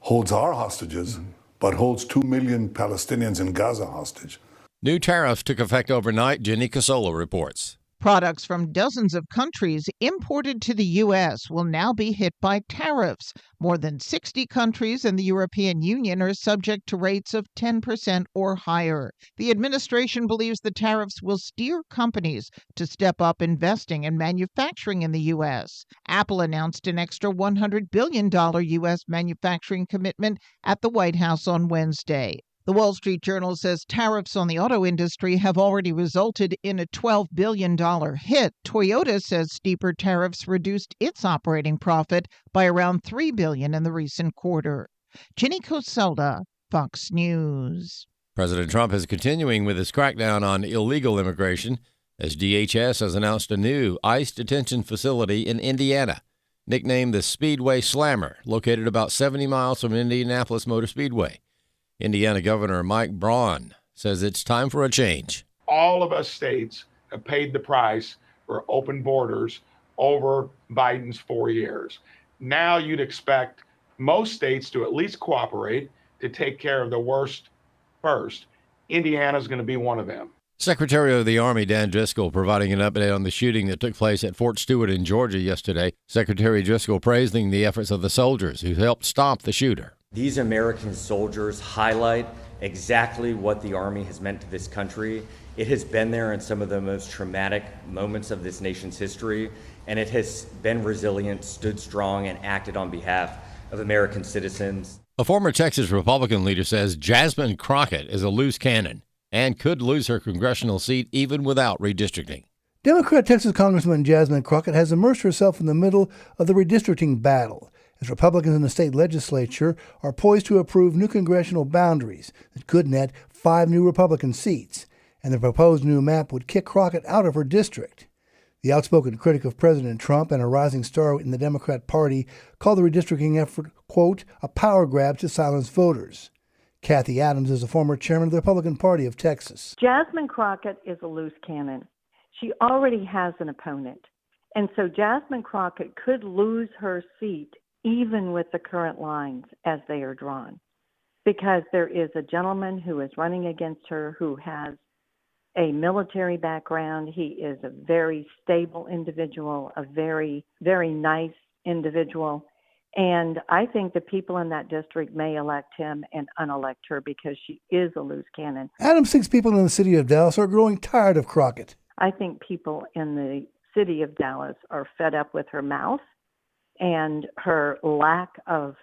holds our hostages, but holds 2 million Palestinians in Gaza hostage. New tariffs took effect overnight, Jenny Casola reports. Products from dozens of countries imported to the U.S. will now be hit by tariffs. More than 60 countries in the European Union are subject to rates of 10% or higher. The administration believes the tariffs will steer companies to step up investing and manufacturing in the U.S. Apple announced an extra $100 billion U.S. manufacturing commitment at the White House on Wednesday. The Wall Street Journal says tariffs on the auto industry have already resulted in a $12 billion hit. Toyota says steeper tariffs reduced its operating profit by around $3 billion in the recent quarter. Jenny Coselda, Fox News. President Trump is continuing with his crackdown on illegal immigration as DHS has announced a new ICE detention facility in Indiana, nicknamed the Speedway Slammer, located about 70 miles from Indianapolis Motor Speedway. Indiana Governor Mike Braun says it's time for a change. All of us states have paid the price for open borders over Biden's 4 years. Now you'd expect most states to at least cooperate to take care of the worst first. Indiana's going to be one of them. Secretary of the Army Dan Driscoll providing an update on the shooting that took place at Fort Stewart in Georgia yesterday. Secretary Driscoll praising the efforts of the soldiers who helped stop the shooter. These American soldiers highlight exactly what the Army has meant to this country. It has been there in some of the most traumatic moments of this nation's history, and it has been resilient, stood strong, and acted on behalf of American citizens. A former Texas Republican leader says Jasmine Crockett is a loose cannon and could lose her congressional seat even without redistricting. Democrat Texas Congresswoman Jasmine Crockett has immersed herself in the middle of the redistricting battle, as Republicans in the state legislature are poised to approve new congressional boundaries that could net 5 new Republican seats, and the proposed new map would kick Crockett out of her district. The outspoken critic of President Trump and a rising star in the Democrat Party called the redistricting effort, quote, a power grab to silence voters. Kathy Adams is a former chairman of the Republican Party of Texas. Jasmine Crockett is a loose cannon. She already has an opponent, and so Jasmine Crockett could lose her seat even with the current lines as they are drawn, because there is a gentleman who is running against her who has a military background. He is a very stable individual, a very, very nice individual. And I think the people in that district may elect him and unelect her because she is a loose cannon. Adams thinks people in the city of Dallas are growing tired of Crockett. I think people in the city of Dallas are fed up with her mouth and her lack of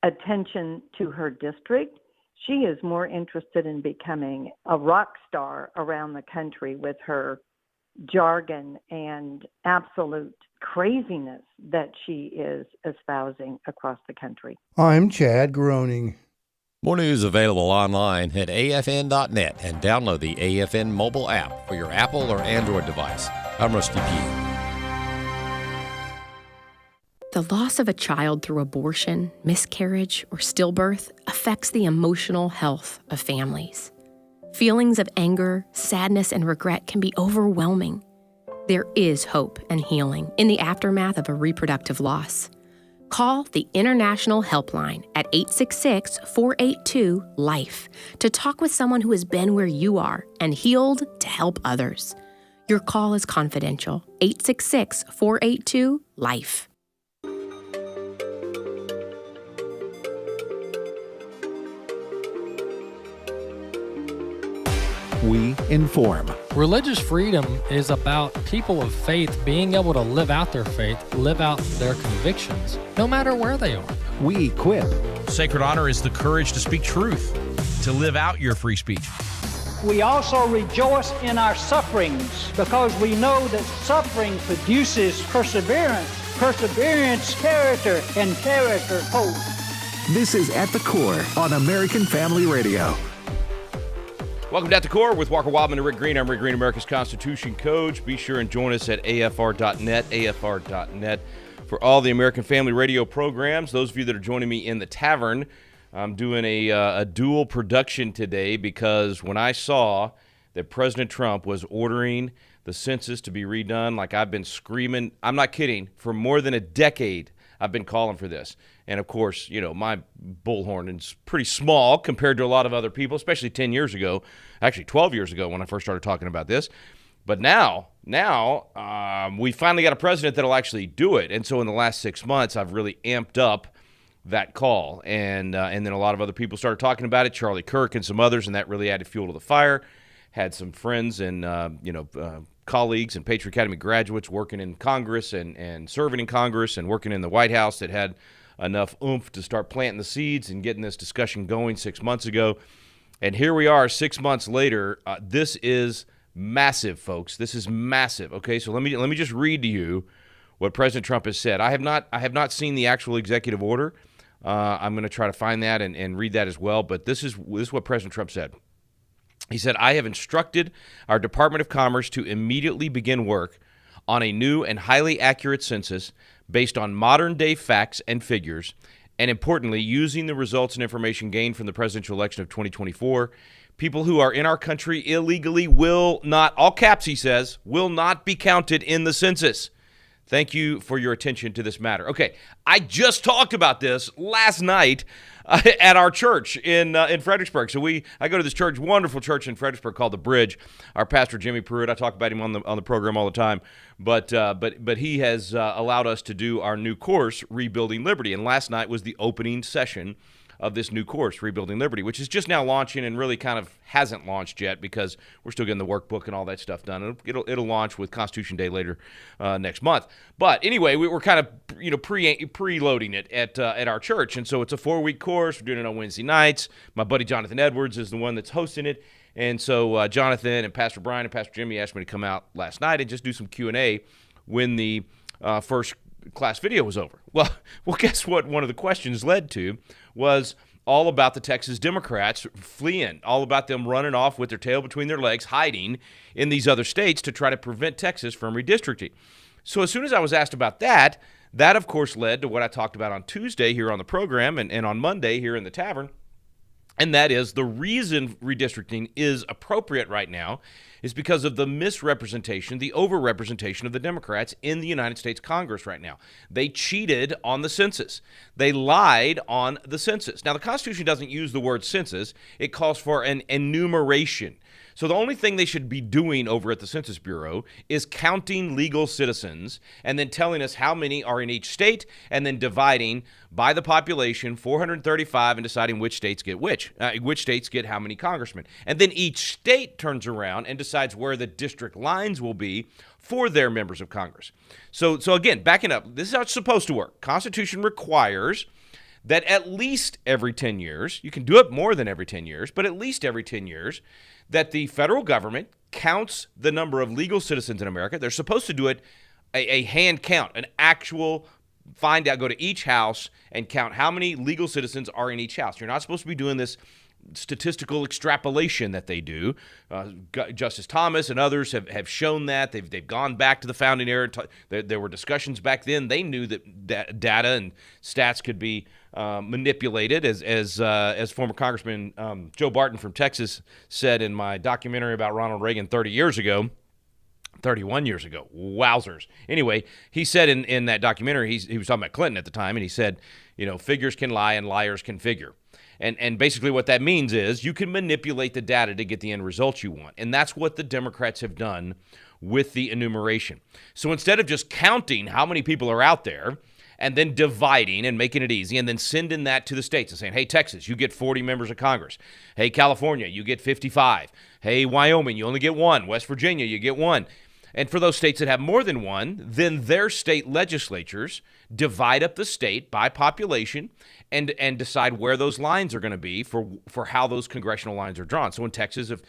attention to her district. She is more interested in becoming a rock star around the country with her jargon and absolute craziness that she is espousing across the country. I'm Chad Groening. More news available online at afn.net and download the AFN mobile app for your Apple or Android device. I'm Rusty Pugh. The loss of a child through abortion, miscarriage, or stillbirth affects the emotional health of families. Feelings of anger, sadness, and regret can be overwhelming. There is hope and healing in the aftermath of a reproductive loss. Call the International Helpline at 866-482-LIFE to talk with someone who has been where you are and healed to help others. Your call is confidential. 866-482-LIFE. We inform. Religious freedom is about people of faith being able to live out their faith, live out their convictions, no matter where they are. We equip. Sacred honor is the courage to speak truth, to live out your free speech. We also rejoice in our sufferings because we know that suffering produces perseverance, perseverance, character, and character, hope. This is At the Core on American Family Radio. Welcome to At the Core with Walker Wildmon and Rick Green. I'm Rick Green, America's Constitution Coach. Be sure and join us at afr.net for all the American Family Radio programs. Those of you that are joining me in the tavern, I'm doing a dual production today because when I saw that President Trump was ordering the census to be redone, like I've been screaming, I'm not kidding, for more than a decade, I've been calling for this. And, of course, my bullhorn is pretty small compared to a lot of other people, especially 10 years ago, actually 12 years ago when I first started talking about this. But now we finally got a president that will actually do it. And so in the last 6 months, I've really amped up that call. And then a lot of other people started talking about it, Charlie Kirk and some others, and that really added fuel to the fire. Had some friends and, colleagues and Patriot Academy graduates working in Congress and serving in Congress and working in the White House that had enough oomph to start planting the seeds and getting this discussion going 6 months ago. And here we are 6 months later. This is massive, folks. This is massive. Okay, so let me just read to you what President Trump has said. I have not seen the actual executive order. I'm going to try to find that and read that as well. But this is what President Trump said. He said, I have instructed our Department of Commerce to immediately begin work on a new and highly accurate census based on modern-day facts and figures, and importantly, using the results and information gained from the presidential election of 2024. People who are in our country illegally will not, all caps he says, will not be counted in the census. Thank you for your attention to this matter. Okay, I just talked about this last night at our church in Fredericksburg. So I go to this church, wonderful church in Fredericksburg called The Bridge. Our pastor Jimmy Pruitt, I talk about him on the program all the time, but he has allowed us to do our new course, Rebuilding Liberty. And last night was the opening session of this new course, Rebuilding Liberty, which is just now launching and really kind of hasn't launched yet because we're still getting the workbook and all that stuff done. It'll launch with Constitution Day later next month. But anyway, we were kind of preloading it at our church, and so it's a 4-week course. We're doing it on Wednesday nights. My buddy Jonathan Edwards is the one that's hosting it, and so Jonathan and Pastor Brian and Pastor Jimmy asked me to come out last night and just do some Q&A when the first class video was over. Well, guess what one of the questions led to was all about the Texas Democrats fleeing, all about them running off with their tail between their legs, hiding in these other states to try to prevent Texas from redistricting. So as soon as I was asked about that, of course led to what I talked about on Tuesday here on the program and on Monday here in the tavern, and that is the reason redistricting is appropriate right now is because of the misrepresentation, the overrepresentation of the Democrats in the United States Congress right now. They cheated on the census. They lied on the census. Now, the Constitution doesn't use the word census. It calls for an enumeration. So the only thing they should be doing over at the Census Bureau is counting legal citizens and then telling us how many are in each state and then dividing by the population, 435, and deciding which states get which states get how many congressmen. And then each state turns around and decides where the district lines will be for their members of Congress. So again, backing up, this is how it's supposed to work. Constitution requires that at least every 10 years, you can do it more than every 10 years, but at least every 10 years, that the federal government counts the number of legal citizens in America. They're supposed to do it a hand count, an actual go to each house and count how many legal citizens are in each house. You're not supposed to be doing this statistical extrapolation that they do. Justice Thomas and others have shown that. They've gone back to the founding era. There were discussions back then. They knew that data and stats could be manipulated, as former Congressman Joe Barton from Texas said in my documentary about Ronald Reagan 31 years ago. Wowzers. Anyway, he said in that documentary, he was talking about Clinton at the time, and he said, figures can lie and liars can figure. And basically what that means is you can manipulate the data to get the end results you want. And that's what the Democrats have done with the enumeration. So instead of just counting how many people are out there and then dividing and making it easy and then sending that to the states and saying, hey, Texas, you get 40 members of Congress. Hey, California, you get 55. Hey, Wyoming, you only get 1. West Virginia, you get 1. And for those states that have more than 1, then their state legislatures divide up the state by population and decide where those lines are going to be for how those congressional lines are drawn. So in Texas, if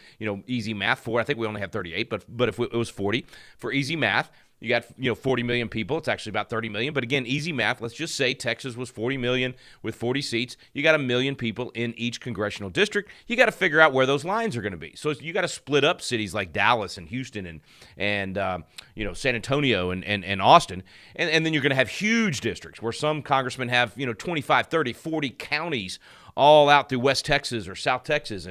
easy math, I think we only have 38, but if it was 40, for easy math, you got 40 million people. It's actually about 30 million. But again, easy math. Let's just say Texas was 40 million with 40 seats. You got 1 million people in each congressional district. You got to figure out where those lines are going to be. So you got to split up cities like Dallas and Houston and San Antonio and Austin. And then you're going to have huge districts where some congressmen have 25, 30, 40 counties all out through West Texas or South Texas.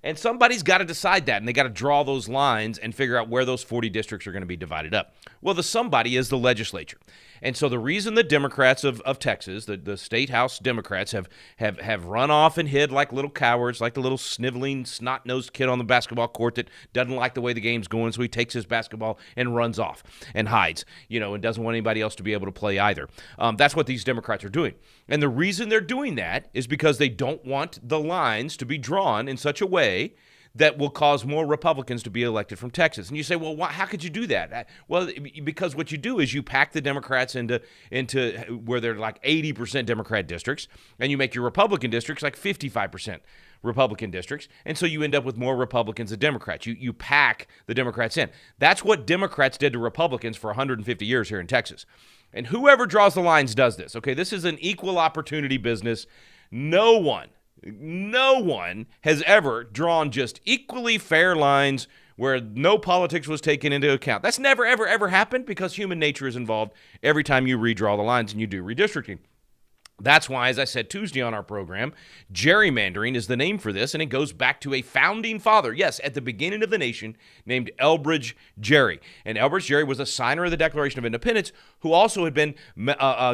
And somebody's got to decide that, and they got to draw those lines and figure out where those 40 districts are going to be divided up. Well, the somebody is the legislature. And so the reason the Democrats of Texas, the state house Democrats, have run off and hid like little cowards, like the little sniveling, snot-nosed kid on the basketball court that doesn't like the way the game's going, so he takes his basketball and runs off and hides, and doesn't want anybody else to be able to play either. That's what these Democrats are doing. And the reason they're doing that is because they don't want the lines to be drawn in such a way that will cause more Republicans to be elected from Texas. And you say, well, how could you do that? Well, because what you do is you pack the Democrats into where they're like 80% Democrat districts, and you make your Republican districts like 55% Republican districts, and so you end up with more Republicans than Democrats. You pack the Democrats in. That's what Democrats did to Republicans for 150 years here in Texas. And whoever draws the lines does this, okay? This is an equal opportunity business. No one has ever drawn just equally fair lines where no politics was taken into account. That's never, ever, ever happened because human nature is involved every time you redraw the lines and you do redistricting. That's why, as I said Tuesday on our program, gerrymandering is the name for this, and it goes back to a founding father, yes, at the beginning of the nation, named Elbridge Gerry. And Elbridge Gerry was a signer of the Declaration of Independence who also had been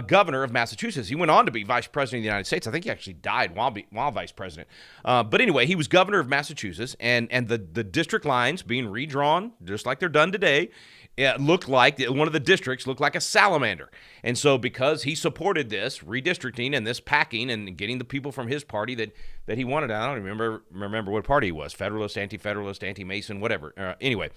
governor of Massachusetts. He went on to be vice president of the United States. I think he actually died while vice president. But anyway, he was governor of Massachusetts, and the district lines being redrawn, just like they're done today, it looked like one of the districts looked like a salamander. And so because he supported this redistricting and this packing and getting the people from his party that he wanted, I don't remember what party he was, Federalist, Anti-Federalist, Anti-Mason, whatever. Anyway,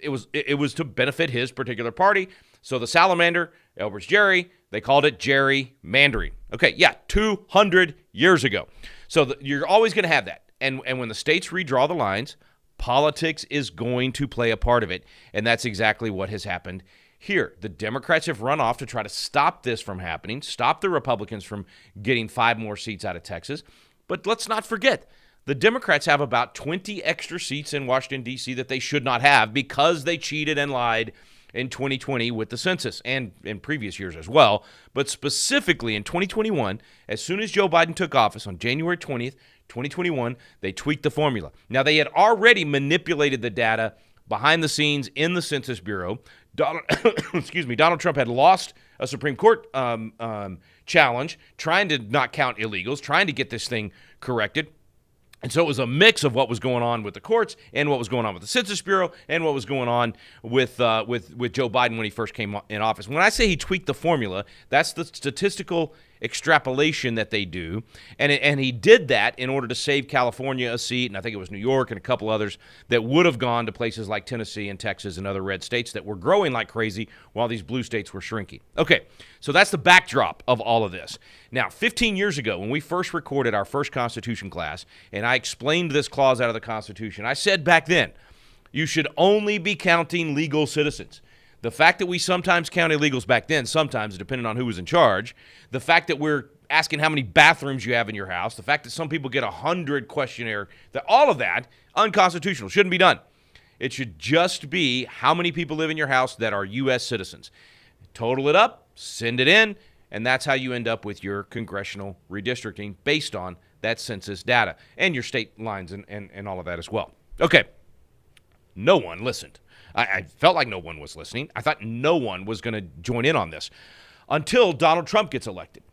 it was to benefit his particular party. So the salamander, Elbridge Gerry, they called it gerrymandering. Okay, yeah, 200 years ago. So you're always going to have that. And when the states redraw the lines, politics is going to play a part of it, and that's exactly what has happened here. The Democrats have run off to try to stop this from happening, stop the Republicans from getting 5 more seats out of Texas. But let's not forget, the Democrats have about 20 extra seats in Washington, D.C. that they should not have because they cheated and lied in 2020 with the census and in previous years as well. But specifically in 2021, as soon as Joe Biden took office on January 20th, 2021, they tweaked the formula. Now, they had already manipulated the data behind the scenes in the Census Bureau. Donald Trump had lost a Supreme Court challenge trying to not count illegals, trying to get this thing corrected. And so it was a mix of what was going on with the courts and what was going on with the Census Bureau and what was going on with Joe Biden when he first came in office. When I say he tweaked the formula, that's the statistical extrapolation that they do. And he did that in order to save California a seat, and I think it was New York and a couple others that would have gone to places like Tennessee and Texas and other red states that were growing like crazy while these blue states were shrinking. Okay, so that's the backdrop of all of this. Now, 15 years ago, when we first recorded our first Constitution class, and I explained this clause out of the Constitution, I said back then, you should only be counting legal citizens. The fact that we sometimes count illegals back then, sometimes depending on who was in charge, the fact that we're asking how many bathrooms you have in your house, the fact that some people get 100 questionnaire, that all of that, unconstitutional, shouldn't be done. It should just be how many people live in your house that are U.S. citizens. Total it up, send it in, and that's how you end up with your congressional redistricting based on that census data and your state lines and all of that as well. Okay, no one listened. I felt like no one was listening. I thought no one was going to join in on this until Donald Trump gets elected.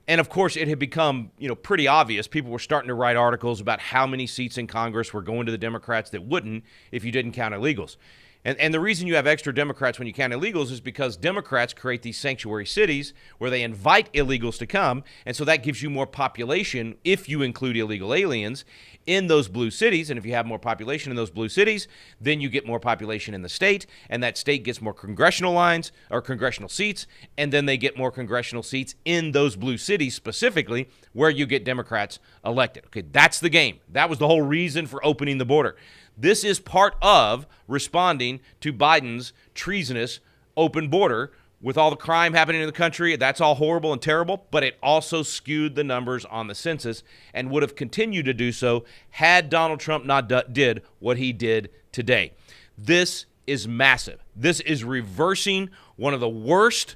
And, of course, it had become, pretty obvious. People were starting to write articles about how many seats in Congress were going to the Democrats that wouldn't if you didn't count illegals. And the reason you have extra Democrats when you count illegals is because Democrats create these sanctuary cities where they invite illegals to come, and so that gives you more population if you include illegal aliens in those blue cities. And if you have more population in those blue cities, then you get more population in the state, and that state gets more congressional lines or congressional seats, and then they get more congressional seats in those blue cities specifically where you get Democrats elected. Okay, that's the game. That was the whole reason for opening the border. This is part of responding to Biden's treasonous open border with all the crime happening in the country. That's all horrible and terrible, but it also skewed the numbers on the census and would have continued to do so had Donald Trump not did what he did today. This is massive. This is reversing one of the worst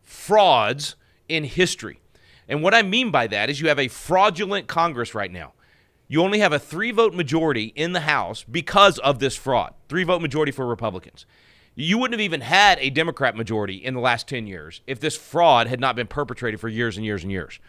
frauds in history. And what I mean by that is you have a fraudulent Congress right now. You only have a 3-vote majority in the House because of this fraud. 3-vote majority for Republicans. You wouldn't have even had a Democrat majority in the last 10 years if this fraud had not been perpetrated for years and years and years.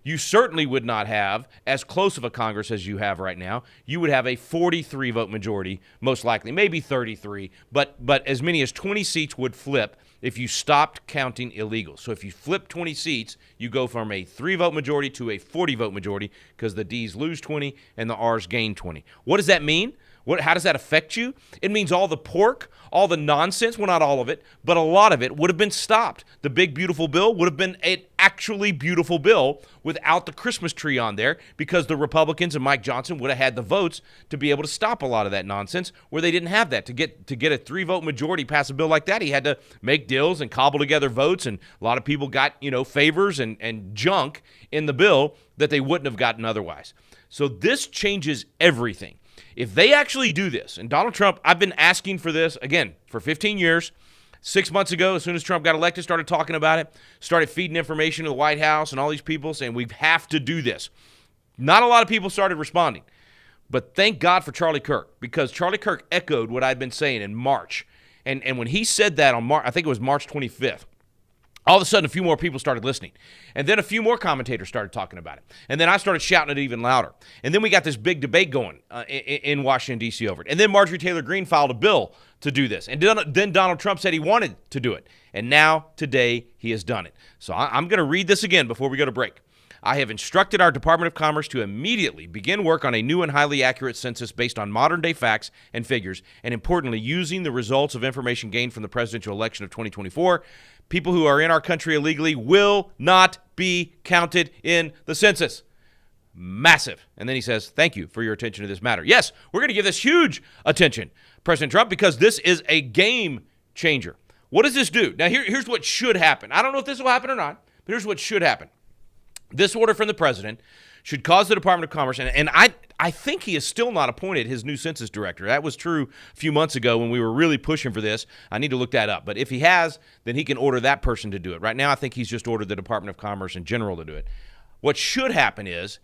You certainly would not have as close of a Congress as you have right now. You would have a 43-vote majority, most likely, maybe 33, but as many as 20 seats would flip if you stopped counting illegals. So if you flip 20 seats, you go from a 3-vote majority to a 40-vote majority because the D's lose 20 and the R's gain 20. What does that mean? How does that affect you? It means all the pork, all the nonsense, well, not all of it, but a lot of it would have been stopped. The big, beautiful bill would have been an actually beautiful bill without the Christmas tree on there because the Republicans and Mike Johnson would have had the votes to be able to stop a lot of that nonsense where they didn't have that. To get a 3-vote majority pass a bill like that, he had to make deals and cobble together votes, and a lot of people got, favors and junk in the bill that they wouldn't have gotten otherwise. So this changes everything. If they actually do this, and Donald Trump, I've been asking for this, again, for 15 years. 6 months ago, as soon as Trump got elected, started talking about it, started feeding information to the White House and all these people saying we have to do this. Not a lot of people started responding. But thank God for Charlie Kirk, because Charlie Kirk echoed what I'd been saying in March. And when he said that on I think it was March 25th, all of a sudden, a few more people started listening. And then a few more commentators started talking about it. And then I started shouting it even louder. And then we got this big debate going in Washington, D.C. over it. And then Marjorie Taylor Greene filed a bill to do this. And then Donald Trump said he wanted to do it. And now, today, he has done it. So I'm going to read this again before we go to break. I have instructed our Department of Commerce to immediately begin work on a new and highly accurate census based on modern-day facts and figures, and importantly, using the results of information gained from the presidential election of 2024. People who are in our country illegally will not be counted in the census. Massive. And then he says, thank you for your attention to this matter. Yes, we're going to give this huge attention, President Trump, because this is a game changer. What does this do? Now, here's what should happen. I don't know if this will happen or not, but here's what should happen. This order from the president should cause the Department of Commerce, and I think he has still not appointed his new census director. That was true a few months ago when we were really pushing for this. I need to look that up. But if he has, then he can order that person to do it. Right now, I think he's just ordered the Department of Commerce in general to do it. What should happen is,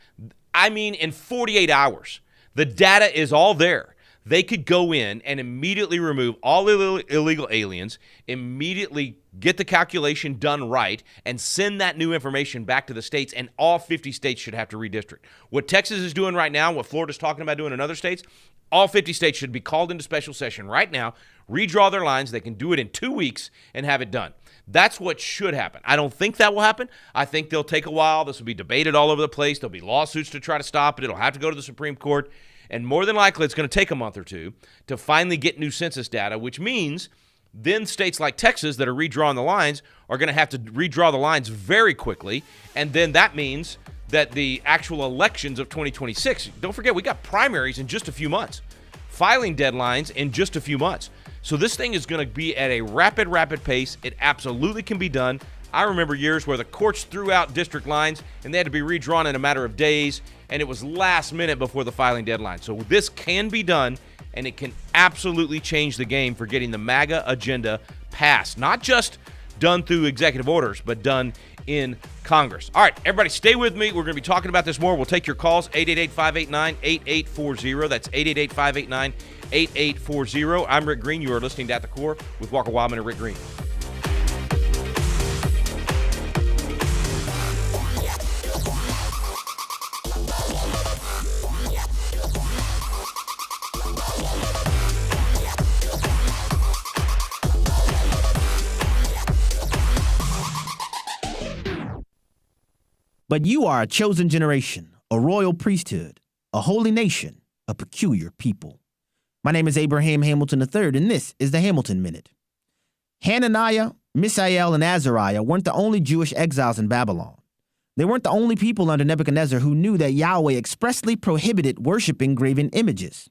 in 48 hours, the data is all there. They could go in and immediately remove all illegal aliens, immediately get the calculation done right, and send that new information back to the states, and all 50 states should have to redistrict. What Texas is doing right now, what Florida's talking about doing in other states, all 50 states should be called into special session right now, redraw their lines. They can do it in 2 weeks and have it done. That's what should happen. I don't think that will happen. I think they'll take a while. This will be debated all over the place. There'll be lawsuits to try to stop it. It'll have to go to the Supreme Court. And more than likely, it's going to take a month or two to finally get new census data, which means then states like Texas that are redrawing the lines are going to have to redraw the lines very quickly. And then that means that the actual elections of 2026, don't forget, we got primaries in just a few months, filing deadlines in just a few months. So this thing is going to be at a rapid pace. It absolutely can be done. I remember years where the courts threw out district lines and they had to be redrawn in a matter of days, and it was last minute before the filing deadline. So this can be done, and it can absolutely change the game for getting the MAGA agenda passed. Not just done through executive orders, but done in Congress. All right, everybody stay with me. We're going to be talking about this more. We'll take your calls, 888-589-8840. That's 888-589-8840. I'm Rick Green. You are listening to At the Core with Walker Wildmon and Rick Green. But you are a chosen generation, a royal priesthood, a holy nation, a peculiar people. My name is Abraham Hamilton III, and this is the Hamilton Minute. Hananiah, Mishael, and Azariah weren't the only Jewish exiles in Babylon. They weren't the only people under Nebuchadnezzar who knew that Yahweh expressly prohibited worshiping graven images.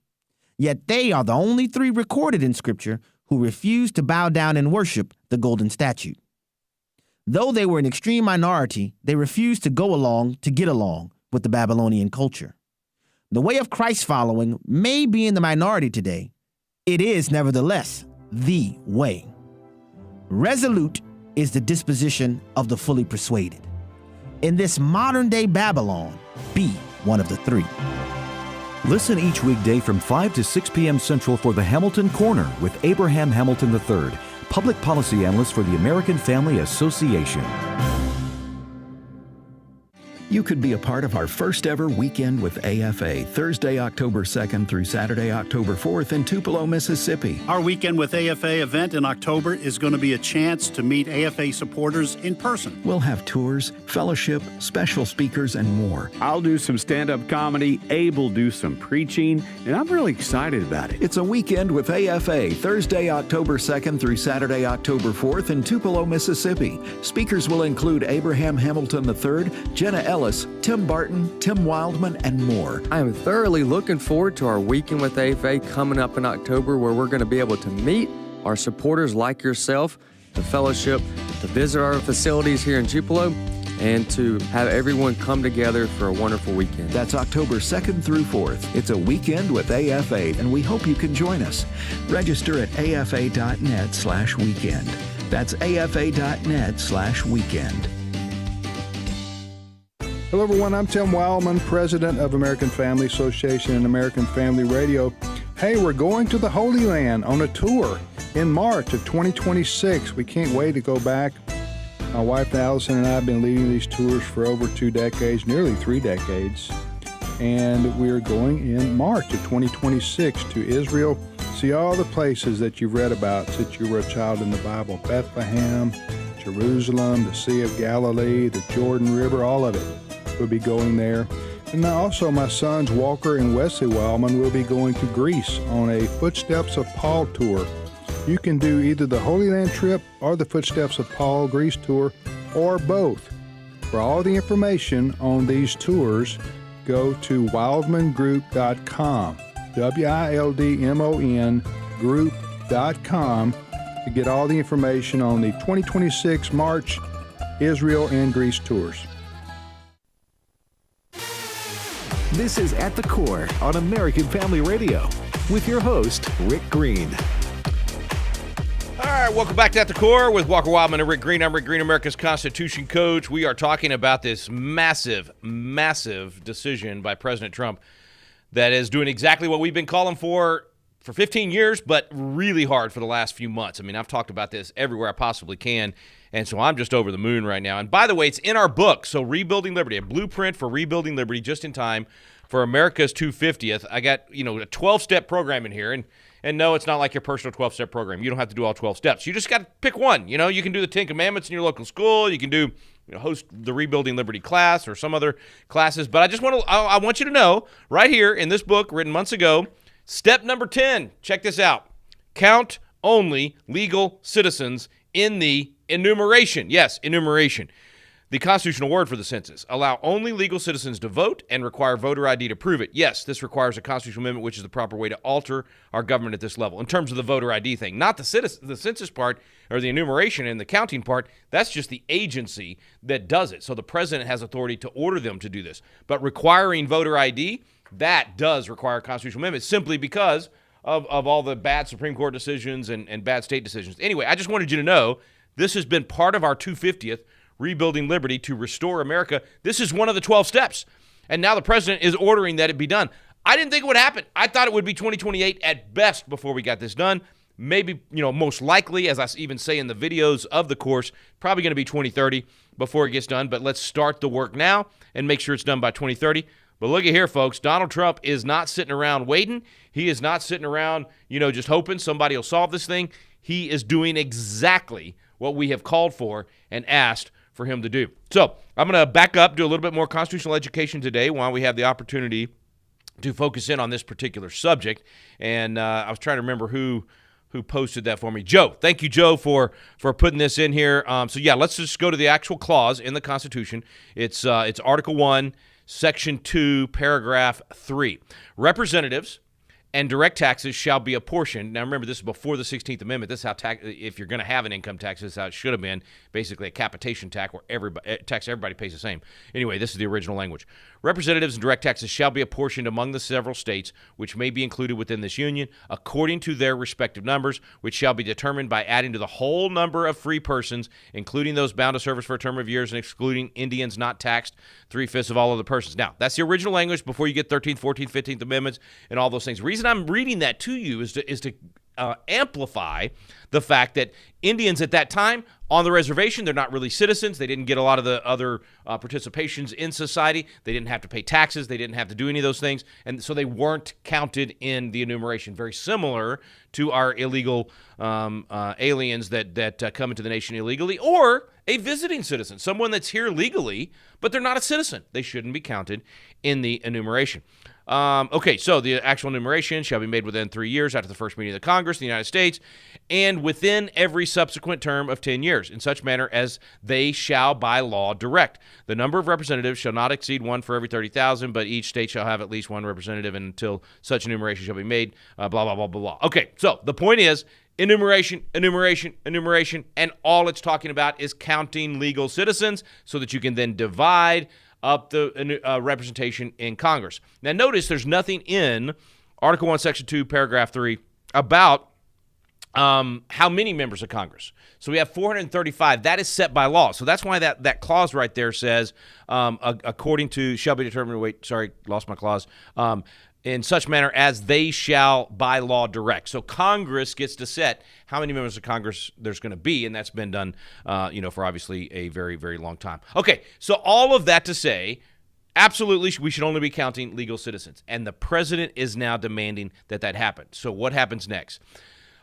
Yet they are the only 3 recorded in Scripture who refused to bow down and worship the golden statue. Though they were an extreme minority, they refused to go along to get along with the Babylonian culture. The way of Christ following may be in the minority today. It is, nevertheless, the way. Resolute is the disposition of the fully persuaded. In this modern-day Babylon, be one of the 3. Listen each weekday from 5 to 6 p.m. Central for the Hamilton Corner with Abraham Hamilton III, Public Policy Analyst for the American Family Association. You could be a part of our first ever weekend with AFA, Thursday, October 2nd through Saturday, October 4th in Tupelo, Mississippi. Our Weekend with AFA event in October is going to be a chance to meet AFA supporters in person. We'll have tours, fellowship, special speakers, and more. I'll do some stand-up comedy, Abe will do some preaching, and I'm really excited about it. It's a Weekend with AFA, Thursday, October 2nd through Saturday, October 4th in Tupelo, Mississippi. Speakers will include Abraham Hamilton III, Jenna Ellis, Tim Barton, Tim Wildmon, and more. I am thoroughly looking forward to our Weekend with AFA coming up in October, where we're going to be able to meet our supporters like yourself, to fellowship, to visit our facilities here in Tupelo, and to have everyone come together for a wonderful weekend. That's October 2nd through 4th. It's a Weekend with AFA, and we hope you can join us. Register at afa.net/weekend. That's afa.net/weekend. Hello, everyone. I'm Tim Wildmon, president of American Family Association and American Family Radio. Hey, we're going to the Holy Land on a tour in March of 2026. We can't wait to go back. My wife Allison and I have been leading these tours for over 2 decades, nearly 3 decades. And we're going in March of 2026 to Israel. See all the places that you've read about since you were a child in the Bible. Bethlehem, Jerusalem, the Sea of Galilee, the Jordan River, all of it. We'll be going there. And also my sons Walker and Wesley Wildmon will be going to Greece on a Footsteps of Paul tour. You can do either the Holy Land trip or the Footsteps of Paul Greece tour, or both. For all the information on these tours, go to wildmongroup.com, WILDMON group.com, to get all the information on the 2026 March Israel and Greece tours. This is At the Core on American Family Radio with your host, Rick Green. All right, welcome back to At the Core with Walker Wildmon and Rick Green. I'm Rick Green, America's Constitution coach. We are talking about this massive decision by President Trump that is doing exactly what we've been calling for 15 years, but really hard for the last few months. I mean, I've talked about this everywhere I possibly can, and so I'm just over the moon right now. And by the way, it's in our book, so Rebuilding Liberty, a blueprint for rebuilding liberty just in time for America's 250th. I got, a 12-step program in here, and no, it's not like your personal 12-step program. You don't have to do all 12 steps. You just got to pick one. You can do the 10 Commandments in your local school. You can do, host the Rebuilding Liberty class or some other classes. But I want you to know right here in this book written months ago, step number 10, check this out. Count only legal citizens in the enumeration. Yes, enumeration. The constitutional word for the census. Allow only legal citizens to vote and require voter ID to prove it. Yes, this requires a constitutional amendment, which is the proper way to alter our government at this level. In terms of the voter ID thing, not the census part or the enumeration and the counting part, that's just the agency that does it. So the president has authority to order them to do this. But requiring voter ID, that does require a constitutional amendment simply because of all the bad Supreme Court decisions and bad state decisions. Anyway, I just wanted you to know this has been part of our 250th Rebuilding Liberty to restore America. This is one of the 12 steps. And now the president is ordering that it be done. I didn't think it would happen. I thought it would be 2028 at best before we got this done. Maybe, most likely, as I even say in the videos of the course, probably going to be 2030 before it gets done. But let's start the work now and make sure it's done by 2030. But look at here, folks. Donald Trump is not sitting around waiting. He is not sitting around, just hoping somebody will solve this thing. He is doing exactly what we have called for and asked for him to do. So I'm going to back up, do a little bit more constitutional education today while we have the opportunity to focus in on this particular subject. And I was trying to remember who posted that for me. Joe. Thank you, Joe, for putting this in here. Let's just go to the actual clause in the Constitution. It's Article 1, Section 2, Paragraph 3. Representatives and direct taxes shall be apportioned. Now, remember, this is before the 16th Amendment. This is how if you're going to have an income tax, this is how it should have been, basically a capitation tax where everybody pays the same. Anyway, this is the original language. Representatives and direct taxes shall be apportioned among the several states which may be included within this union according to their respective numbers, which shall be determined by adding to the whole number of free persons, including those bound to service for a term of years and excluding Indians not taxed, 3/5 of all other persons. Now, that's the original language before you get 13th, 14th, 15th Amendments and all those things. The reason I'm reading that to you is to amplify the fact that Indians at that time on the reservation, they're not really citizens. They didn't get a lot of the other participations in society. They didn't have to pay taxes. They didn't have to do any of those things. And so they weren't counted in the enumeration. Very similar to our illegal aliens that come into the nation illegally, or a visiting citizen, someone that's here legally, but they're not a citizen. They shouldn't be counted in the enumeration. Okay, so the actual enumeration shall be made within 3 years after the first meeting of the Congress of the United States and within every subsequent term of 10 years, in such manner as they shall by law direct. The number of representatives shall not exceed one for every 30,000, but each state shall have at least one representative until such enumeration shall be made, blah, blah, blah, blah, blah. Okay, so the point is enumeration, and all it's talking about is counting legal citizens so that you can then divide up the representation in Congress. Now, notice there's nothing in Article 1, Section 2, Paragraph 3 about how many members of Congress. So we have 435. That is set by law. So that's why that clause right there says, according to, shall be determined, wait, sorry, lost my clause, in such manner as they shall by law direct. So Congress gets to set how many members of Congress there's going to be, and that's been done, for obviously a very, very long time. Okay, so all of that to say, absolutely, we should only be counting legal citizens, and the president is now demanding that happen. So what happens next?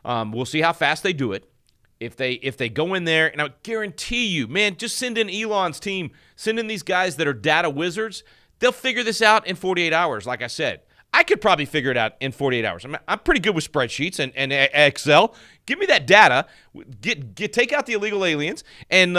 We'll see how fast they do it. If they go in there, and I guarantee you, man, just send in Elon's team, send in these guys that are data wizards. They'll figure this out in 48 hours, like I said. I could probably figure it out in 48 hours. I'm pretty good with spreadsheets and Excel. Give me that data. Take out the illegal aliens and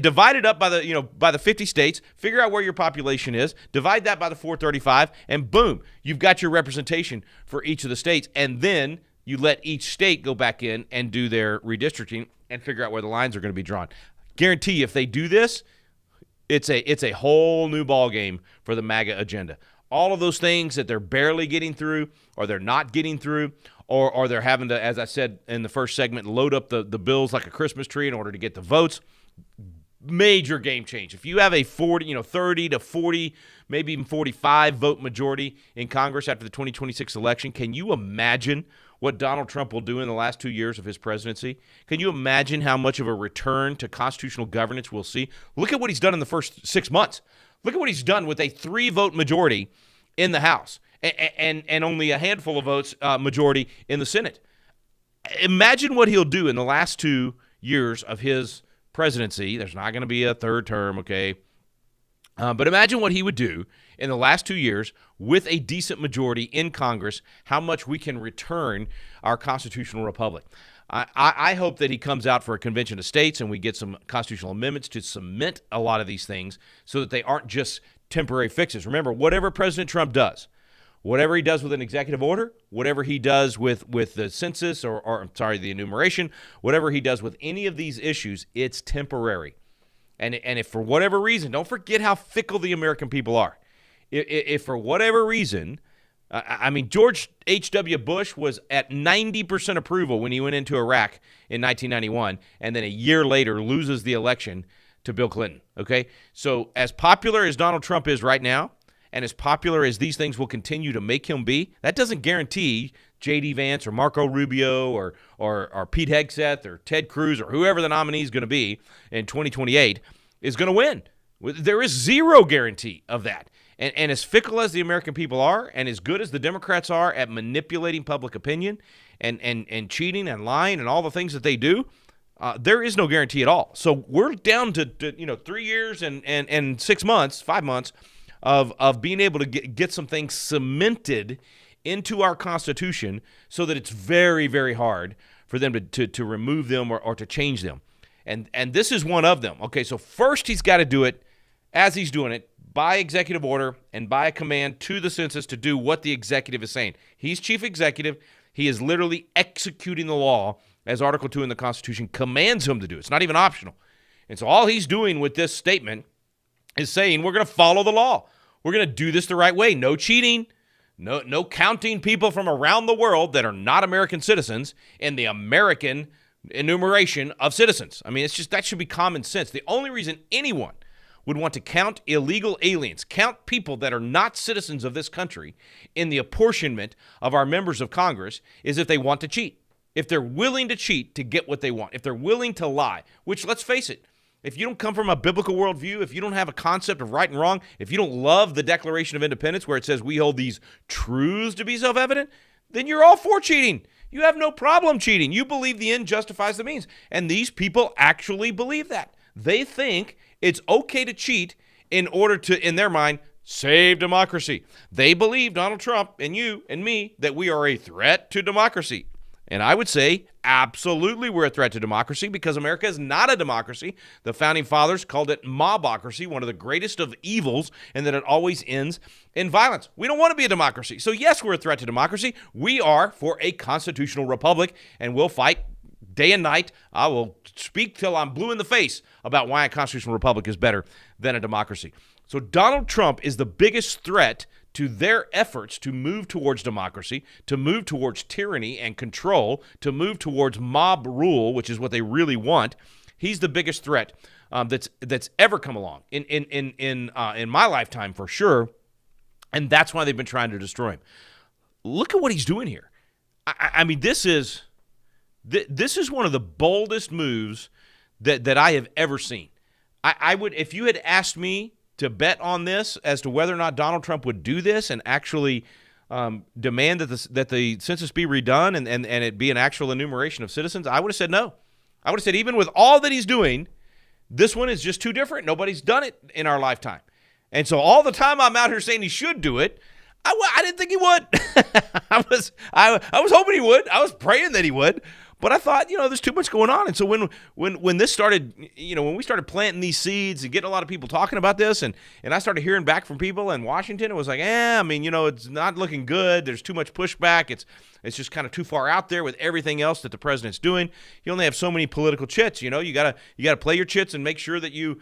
divide it up by the 50 states. Figure out where your population is. Divide that by the 435, and boom, you've got your representation for each of the states. And then you let each state go back in and do their redistricting and figure out where the lines are going to be drawn. Guarantee you, if they do this, it's a whole new ball game for the MAGA agenda. All of those things that they're barely getting through, or they're not getting through, or they're having to, as I said in the first segment, load up the bills like a Christmas tree in order to get the votes. Major game change. If you have a 30 to 40, maybe even 45 vote majority in Congress after the 2026 election, can you imagine what Donald Trump will do in the last 2 years of his presidency? Can you imagine how much of a return to constitutional governance we'll see? Look at what he's done in the first 6 months. Look at what he's done with a 3-vote majority in the House and only a handful of votes majority in the Senate. Imagine what he'll do in the last 2 years of his presidency. There's not going to be a third term, okay? But imagine what he would do in the last 2 years with a decent majority in Congress, how much we can return our constitutional republic. I hope that he comes out for a convention of states and we get some constitutional amendments to cement a lot of these things so that they aren't just temporary fixes. Remember, whatever President Trump does, whatever he does with an executive order, whatever he does with the census or the enumeration, whatever he does with any of these issues, it's temporary. And if for whatever reason, don't forget how fickle the American people are. If for whatever reason, George H.W. Bush was at 90% approval when he went into Iraq in 1991, and then a year later loses the election to Bill Clinton, okay? So as popular as Donald Trump is right now, and as popular as these things will continue to make him be, that doesn't guarantee J.D. Vance or Marco Rubio or Pete Hegseth or Ted Cruz or whoever the nominee is going to be in 2028 is going to win. There is zero guarantee of that. And as fickle as the American people are, and as good as the Democrats are at manipulating public opinion and cheating and lying and all the things that they do, there is no guarantee at all. So we're down to 3 years and 6 months, 5 months of being able to get some things cemented into our Constitution so that it's very, very hard for them to remove them or to change them. And this is one of them. Okay, so first he's got to do it as he's doing it, by executive order and by a command to the census to do what the executive is saying. He's chief executive. He is literally executing the law as Article 2 in the Constitution commands him to do. It's not even optional. And so all he's doing with this statement is saying we're going to follow the law. We're going to do this the right way. No cheating. No counting people from around the world that are not American citizens in the American enumeration of citizens. I mean, it's just that should be common sense. The only reason anyone would want to count illegal aliens, count people that are not citizens of this country in the apportionment of our members of Congress is if they want to cheat. If they're willing to cheat to get what they want, if they're willing to lie, which, let's face it, if you don't come from a biblical worldview, if you don't have a concept of right and wrong, if you don't love the Declaration of Independence where it says we hold these truths to be self-evident, then you're all for cheating. You have no problem cheating. You believe the end justifies the means. And these people actually believe that. They think it's okay to cheat in order to, in their mind, save democracy. They believe, Donald Trump and you and me, that we are a threat to democracy. And I would say absolutely we're a threat to democracy because America is not a democracy. The Founding Fathers called it mobocracy, one of the greatest of evils, and that it always ends in violence. We don't want to be a democracy. So yes, we're a threat to democracy. We are for a constitutional republic, and we'll fight day and night. I will speak till I'm blue in the face about why a constitutional republic is better than a democracy. So Donald Trump is the biggest threat to their efforts to move towards democracy, to move towards tyranny and control, to move towards mob rule, which is what they really want. He's the biggest threat that's ever come along in my lifetime for sure, and that's why they've been trying to destroy him. Look at what he's doing here. I mean, this is one of the boldest moves that I have ever seen. I would, if you had asked me to bet on this as to whether or not Donald Trump would do this and actually demand that the census be redone and it be an actual enumeration of citizens, I would have said no. I would have said even with all that he's doing, this one is just too different. Nobody's done it in our lifetime. And so all the time I'm out here saying he should do it, I didn't think he would. I was hoping he would. I was praying that he would. But I thought, there's too much going on. And so when this started, when we started planting these seeds and getting a lot of people talking about this, and I started hearing back from people in Washington, it was like, it's not looking good. There's too much pushback. It's just kind of too far out there with everything else that the president's doing. You only have so many political chits. You gotta play your chits and make sure that you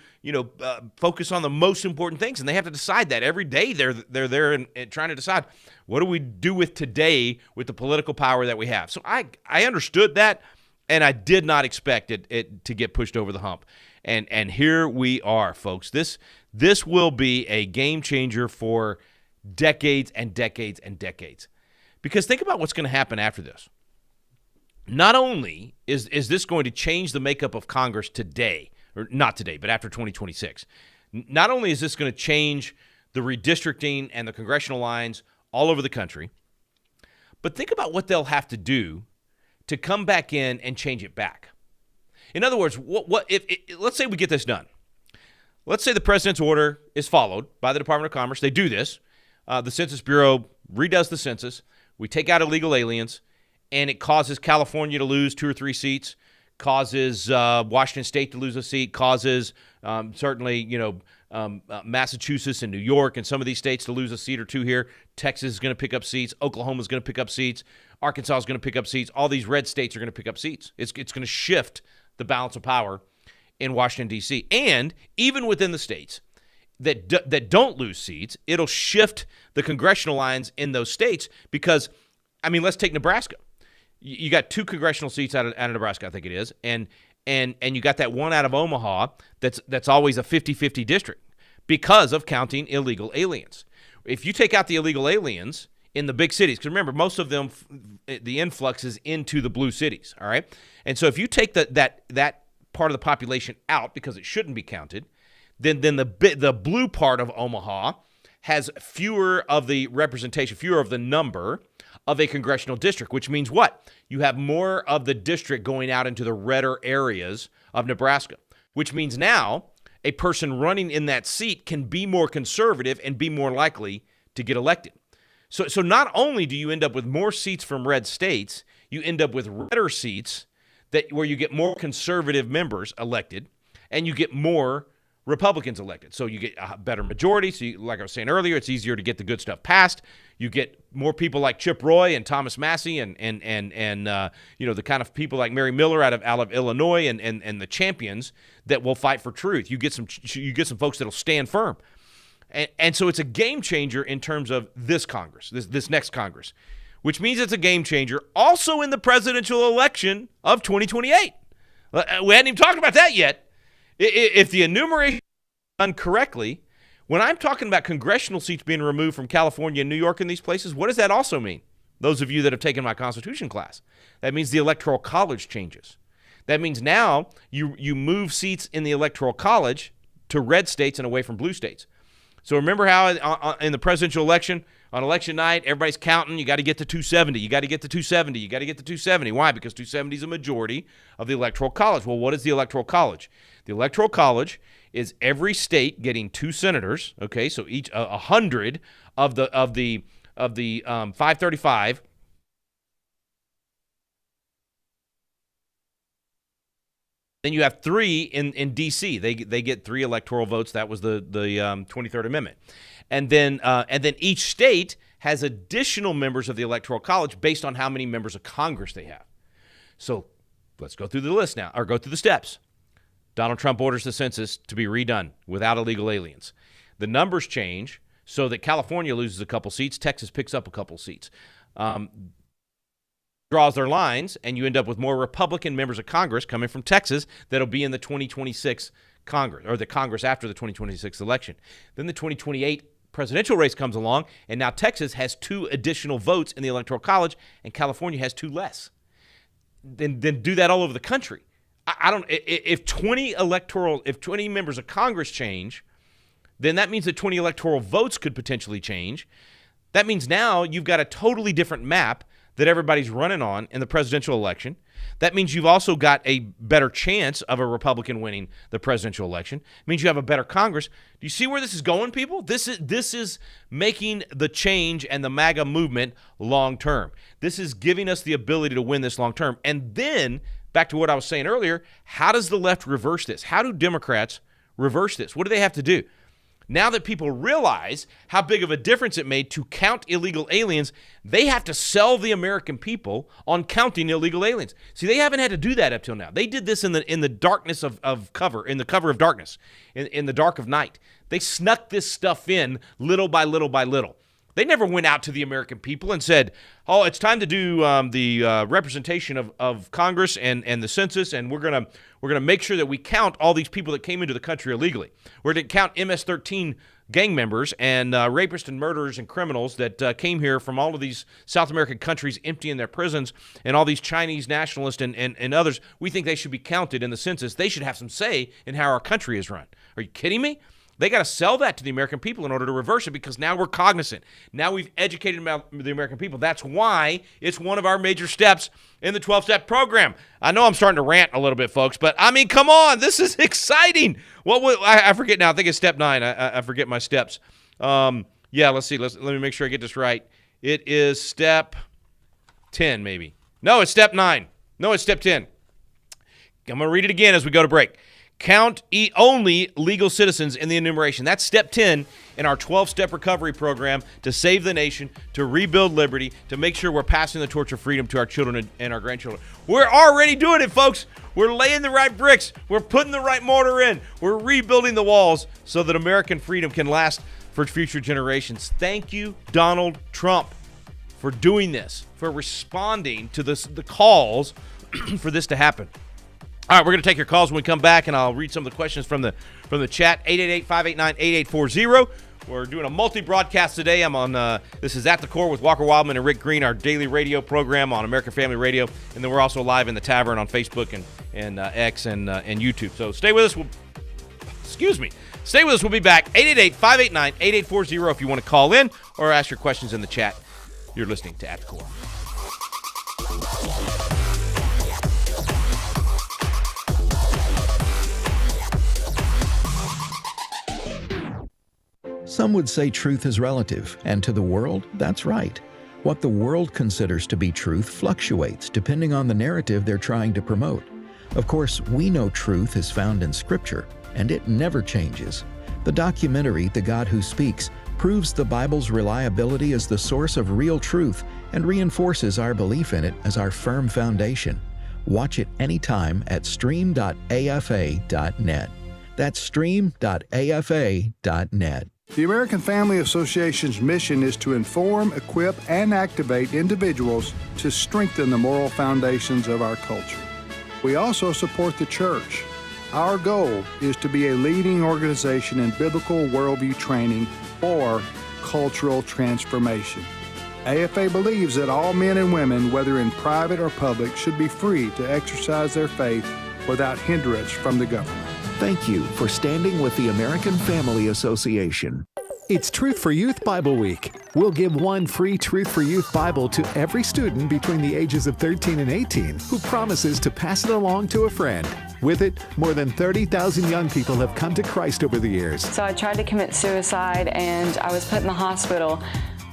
focus on the most important things. And they have to decide that every day. They're there and trying to decide, what do we do with today with the political power that we have? So I understood that, and I did not expect it to get pushed over the hump. And here we are, folks. This will be a game changer for decades and decades and decades. Because think about what's going to happen after this. Not only is this going to change the makeup of Congress today, or not today, but after 2026, not only is this going to change the redistricting and the congressional lines all over the country, but think about what they'll have to do to come back in and change it back. In other words, what if let's say we get this done. Let's say the president's order is followed by the Department of Commerce. They do this. The Census Bureau redoes the census. We take out illegal aliens, and it causes California to lose 2 or 3 seats, causes Washington State to lose a seat, causes certainly, Massachusetts and New York and some of these states to lose a seat or 2 here. Texas is going to pick up seats. Oklahoma is going to pick up seats. Arkansas is going to pick up seats. All these red states are going to pick up seats. It's going to shift the balance of power in Washington, D.C. And even within the states that don't lose seats, it'll shift the congressional lines in those states because, let's take Nebraska. You got 2 congressional seats out of Nebraska, I think it is, and you got that one out of Omaha that's always a 50-50 district because of counting illegal aliens. If you take out the illegal aliens in the big cities, because remember, most of them, the influx is into the blue cities, all right? And so if you take that part of the population out because it shouldn't be counted, then the blue part of Omaha has fewer of the representation, fewer of the number of a congressional district, which means what? You have more of the district going out into the redder areas of Nebraska, which means now a person running in that seat can be more conservative and be more likely to get elected. So not only do you end up with more seats from red states, you end up with redder seats where you get more conservative members elected and you get more Republicans elected. So you get a better majority. So like I was saying earlier, it's easier to get the good stuff passed. You get more people like Chip Roy and Thomas Massey and the kind of people like Mary Miller out of Illinois and the champions that will fight for truth. You get some folks that'll stand firm. And so it's a game changer in terms of this Congress, this next Congress, which means it's a game changer also in the presidential election of 2028. We hadn't even talked about that yet. If the enumeration is done correctly, when I'm talking about congressional seats being removed from California and New York and these places, what does that also mean? Those of you that have taken my Constitution class, that means the Electoral College changes. That means now you move seats in the Electoral College to red states and away from blue states. So remember how in the presidential election, on election night, everybody's counting, you got to get to 270, you got to get to 270, you got to get to 270. Why? Because 270 is a majority of the Electoral College. Well, what is the Electoral College? The Electoral College is every state getting 2 senators, okay, so each 100 of the 535. Then you have 3 in D.C. They get 3 electoral votes. That was the 23rd Amendment. And then each state has additional members of the Electoral College based on how many members of Congress they have. So let's go through the list now, or go through the steps. Donald Trump orders the census to be redone without illegal aliens. The numbers change so that California loses a couple seats, Texas picks up a couple seats. Draws their lines, and you end up with more Republican members of Congress coming from Texas that'll be in the 2026 Congress, or the Congress after the 2026 election. Then the 2028 presidential race comes along, and now Texas has 2 additional votes in the Electoral College, and California has 2 less. Then do that all over the country. If 20 members of Congress change, then that means that 20 electoral votes could potentially change. That means now you've got a totally different map that everybody's running on in the presidential election. That means you've also got a better chance of a Republican winning the presidential election. It means you have a better Congress. Do you see where this is going, people? This is making the change and the MAGA movement long term. This is giving us the ability to win this long term. And then, back to what I was saying earlier, how does the left reverse this? How do Democrats reverse this? What do they have to do? Now that people realize how big of a difference it made to count illegal aliens, they have to sell the American people on counting illegal aliens. See, they haven't had to do that up till now. They did this in the darkness of cover, in the cover of darkness, in the dark of night. They snuck this stuff in little by little by little. They never went out to the American people and said, oh, it's time to do the representation of Congress and the census, and we're gonna make sure that we count all these people that came into the country illegally. We're going to count MS-13 gang members and rapists and murderers and criminals that came here from all of these South American countries emptying their prisons, and all these Chinese nationalists and others. We think they should be counted in the census. They should have some say in how our country is run. Are you kidding me? They got to sell that to the American people in order to reverse it, because now we're cognizant. Now we've educated the American people. That's why it's one of our major steps in the 12-step program. I know I'm starting to rant a little bit, folks, but I mean, come on. This is exciting. I forget now. I think it's step 9. I forget my steps. Yeah, let's see. Let me make sure I get this right. It is step 10, maybe. No, it's step 9. No, it's step 10. I'm going to read it again as we go to break. Count only legal citizens in the enumeration. That's step 10 in our 12-step recovery program to save the nation, to rebuild liberty, to make sure we're passing the torch of freedom to our children and our grandchildren. We're already doing it, folks. We're laying the right bricks. We're putting the right mortar in. We're rebuilding the walls so that American freedom can last for future generations. Thank you, Donald Trump, for doing this, for responding to the calls for this to happen. All right, we're going to take your calls when we come back, and I'll read some of the questions from the chat. 888-589-8840. We're doing a multi-broadcast today. I'm on, this is At the Core with Walker Wildmon and Rick Green, our daily radio program on American Family Radio. And then we're also live in the Tavern on Facebook and X and YouTube. So stay with us. Stay with us. We'll be back. 888-589-8840 if you want to call in or ask your questions in the chat. You're listening to At the Core. Some would say truth is relative, and to the world, that's right. What the world considers to be truth fluctuates depending on the narrative they're trying to promote. Of course, we know truth is found in Scripture, and it never changes. The documentary, The God Who Speaks, proves the Bible's reliability as the source of real truth and reinforces our belief in it as our firm foundation. Watch it anytime at stream.afa.net. That's stream.afa.net. The American Family Association's mission is to inform, equip, and activate individuals to strengthen the moral foundations of our culture. We also support the church. Our goal is to be a leading organization in biblical worldview training for cultural transformation. AFA believes that all men and women, whether in private or public, should be free to exercise their faith without hindrance from the government. Thank you for standing with the American Family Association. It's Truth for Youth Bible Week. We'll give one free Truth for Youth Bible to every student between the ages of 13 and 18 who promises to pass it along to a friend. With it, more than 30,000 young people have come to Christ over the years. So I tried to commit suicide and I was put in the hospital.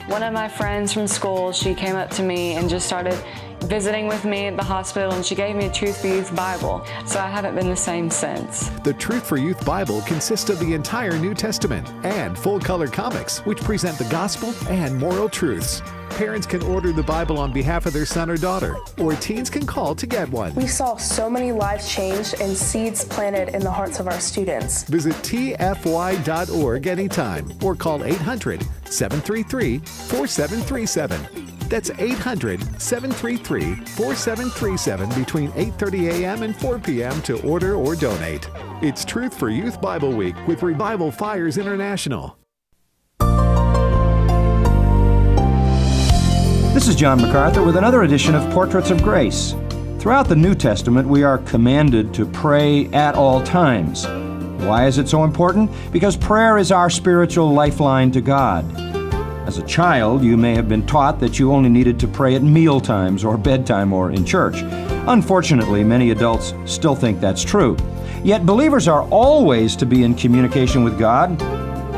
One of my friends from school, she came up to me and just started visiting with me at the hospital, and she gave me a Truth for Youth Bible. So I haven't been the same since. The Truth for Youth Bible consists of the entire New Testament and full-color comics, which present the gospel and moral truths. Parents can order the Bible on behalf of their son or daughter, or teens can call to get one. We saw so many lives changed and seeds planted in the hearts of our students. Visit tfy.org anytime or call 800-733-4737. That's 800-733-4737 between 8:30 a.m. and 4 p.m. to order or donate. It's Truth for Youth Bible Week with Revival Fires International. This is John MacArthur with another edition of Portraits of Grace. Throughout the New Testament, we are commanded to pray at all times. Why is it so important? Because prayer is our spiritual lifeline to God. As a child, you may have been taught that you only needed to pray at meal times or bedtime or in church. Unfortunately, many adults still think that's true. Yet believers are always to be in communication with God,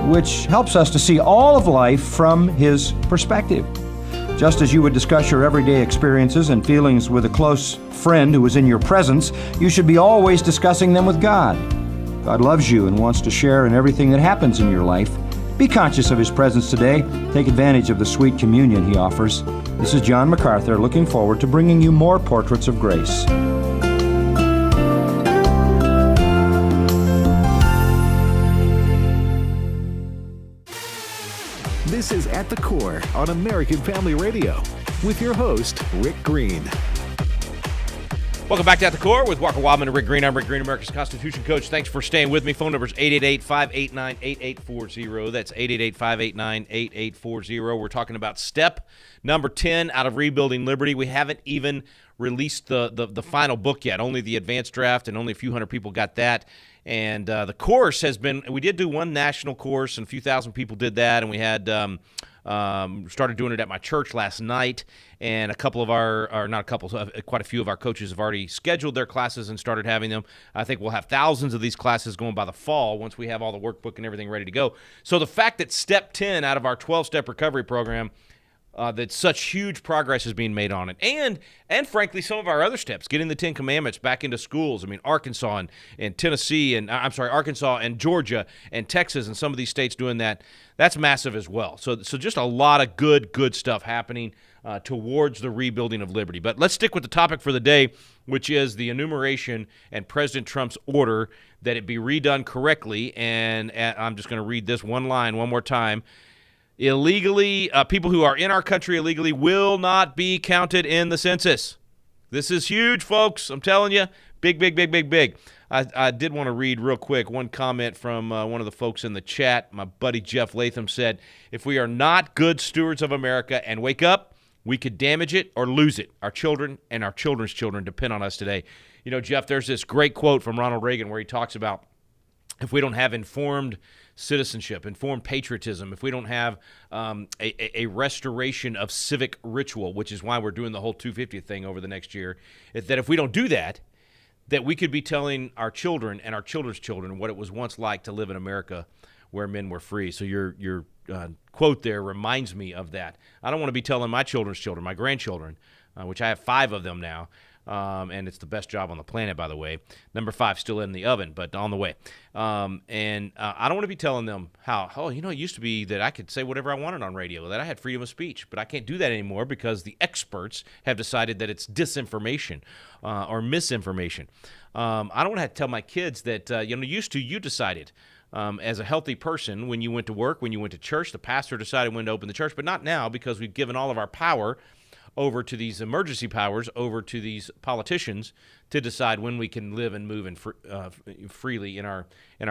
which helps us to see all of life from His perspective. Just as you would discuss your everyday experiences and feelings with a close friend who is in your presence, you should be always discussing them with God. God loves you and wants to share in everything that happens in your life. Be conscious of His presence today. Take advantage of the sweet communion He offers. This is John MacArthur looking forward to bringing you more Portraits of Grace. This is At the Core on American Family Radio with your host, Rick Green. Welcome back to At the Core with Walker Wildmon and Rick Green. I'm Rick Green, America's Constitution Coach. Thanks for staying with me. Phone number is 888-589-8840. That's 888-589-8840. We're talking about step number 10 out of Rebuilding Liberty. We haven't even released the final book yet, only the advanced draft, and only a few hundred people got that. And the course has been, we did do one national course, and a few thousand people did that, and we had started doing it at my church last night, and a couple of quite a few of our coaches have already scheduled their classes and started having them. I think we'll have thousands of these classes going by the fall once we have all the workbook and everything ready to go. So the fact that step 10 out of our 12-step recovery program, that such huge progress is being made on it. And frankly, some of our other steps, getting the 10 Commandments back into schools. I mean, Arkansas and Tennessee, and Arkansas and Georgia and Texas and some of these states doing that, that's massive as well. So just a lot of good stuff happening towards the rebuilding of liberty. But let's stick with the topic for the day, which is the enumeration and President Trump's order that it be redone correctly. And I'm just going to read this one line one more time. Illegally, people who are in our country illegally will not be counted in the census. This is huge, folks. I'm telling you, big. I did want to read real quick one comment from one of the folks in the chat. My buddy Jeff Latham said, if we are not good stewards of America and wake up, we could damage it or lose it. Our children and our children's children depend on us today. You know, Jeff, there's this great quote from Ronald Reagan where he talks about if we don't have informed citizenship, informed patriotism, if we don't have a restoration of civic ritual, which is why we're doing the whole 250th thing over the next year, that if we don't do that, that we could be telling our children and our children's children what it was once like to live in America where men were free. So your quote there reminds me of that. I don't want to be telling my children's children, my grandchildren, which I have 5 of them now, and it's the best job on the planet, by the way. Number 5 still in the oven, but on the way. I don't want to be telling them how, it used to be that I could say whatever I wanted on radio, that I had freedom of speech, but I can't do that anymore because the experts have decided that it's disinformation or misinformation. I don't want to have to tell my kids that, you decided as a healthy person when you went to work, when you went to church. The pastor decided when to open the church, but not now because we've given all of our power over to these emergency powers, over to these politicians to decide when we can live and move freely in our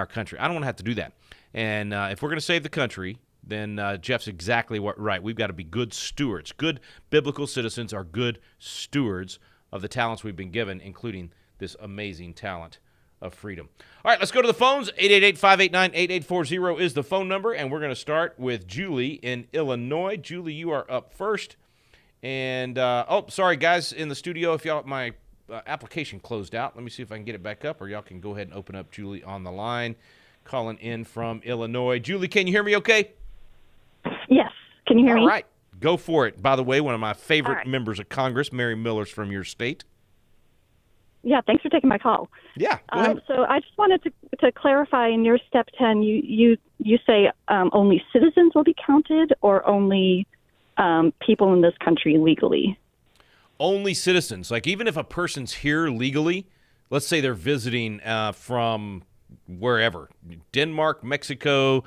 country. I don't want to have to do that. And if we're going to save the country, then Jeff's exactly right. We've got to be good stewards. Good biblical citizens are good stewards of the talents we've been given, including this amazing talent of freedom. All right, let's go to the phones. 888-589-8840 is the phone number, and we're going to start with Julie in Illinois. Julie, you are up first. And, sorry, guys in the studio, if y'all, my application closed out. Let me see if I can get it back up, or y'all can go ahead and open up Julie on the line, calling in from Illinois. Julie, can you hear me okay? Yes. Can you hear me? All right. Go for it. By the way, one of my favorite members of Congress, Mary Miller's from your state. Yeah, thanks for taking my call. Yeah, go ahead. So I just wanted to clarify, in your step 10, you say only citizens will be counted, or only people in this country legally? Only citizens. Like, even if a person's here legally, let's say they're visiting from wherever, Denmark, Mexico,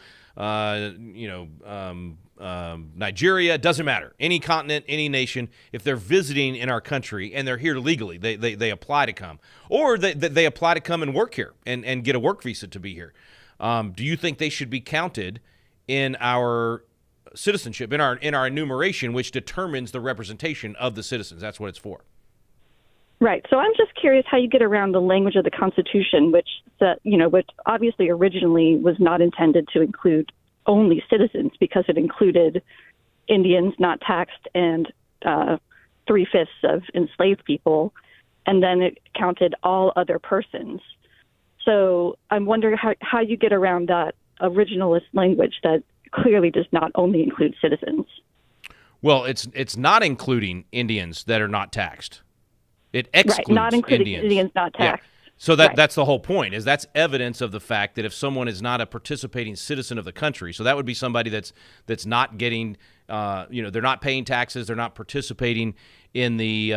Nigeria, doesn't matter. Any continent, any nation, if they're visiting in our country and they're here legally, they apply to come. Or they apply to come and work here and get a work visa to be here. Do you think they should be counted in our citizenship, in our enumeration, which determines the representation of the citizens? That's what it's for. Right. So I'm just curious how you get around the language of the Constitution, which obviously originally was not intended to include only citizens, because it included Indians not taxed and 3/5 of enslaved people, and then it counted all other persons. So I'm wondering how you get around that originalist language that clearly does not only include citizens. Well, it's not including Indians that are not taxed. It excludes not including Indians not taxed. Yeah. So that's the whole point, is that's evidence of the fact that if someone is not a participating citizen of the country, so that would be somebody that's not getting, they're not paying taxes, they're not participating in the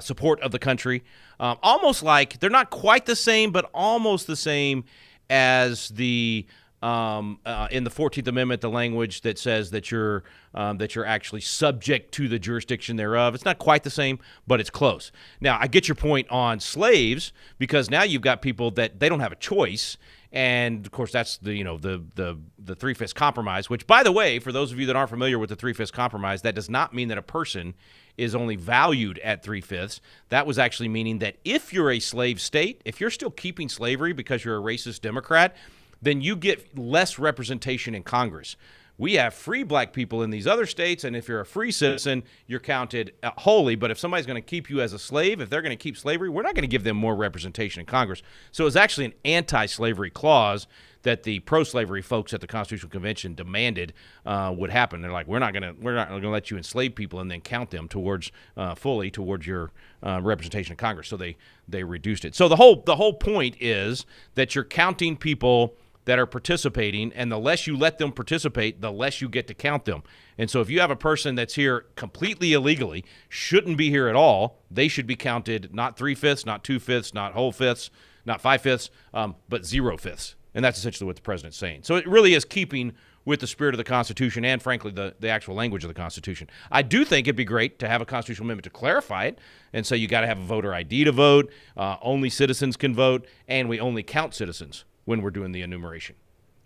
support of the country. Almost like they're not quite the same, but almost the same as the in the 14th Amendment, the language that says that you're actually subject to the jurisdiction thereof. It's not quite the same, but it's close. Now, I get your point on slaves, because now you've got people that they don't have a choice, and of course that's the 3/5 compromise. Which, by the way, for those of you that aren't familiar with the 3/5 compromise, that does not mean that a person is only valued at 3/5. That was actually meaning that if you're a slave state, if you're still keeping slavery because you're a racist Democrat, then you get less representation in Congress. We have free black people in these other states, and if you're a free citizen, you're counted wholly. But if somebody's going to keep you as a slave, if they're going to keep slavery, we're not going to give them more representation in Congress. So it's actually an anti-slavery clause that the pro-slavery folks at the Constitutional Convention demanded would happen. They're like, we're not going to let you enslave people and then count them towards fully towards your representation in Congress. So they reduced it. So the whole point is that you're counting people that are participating, and the less you let them participate, the less you get to count them. And so if you have a person that's here completely illegally, shouldn't be here at all, they should be counted not 3/5, not 2/5, not whole fifths, not 5/5, but 0/5. And that's essentially what the president's saying. So it really is keeping with the spirit of the Constitution and, frankly, the actual language of the Constitution. I do think it'd be great to have a constitutional amendment to clarify it and say you got to have a voter ID to vote, only citizens can vote, and we only count citizens when we're doing the enumeration.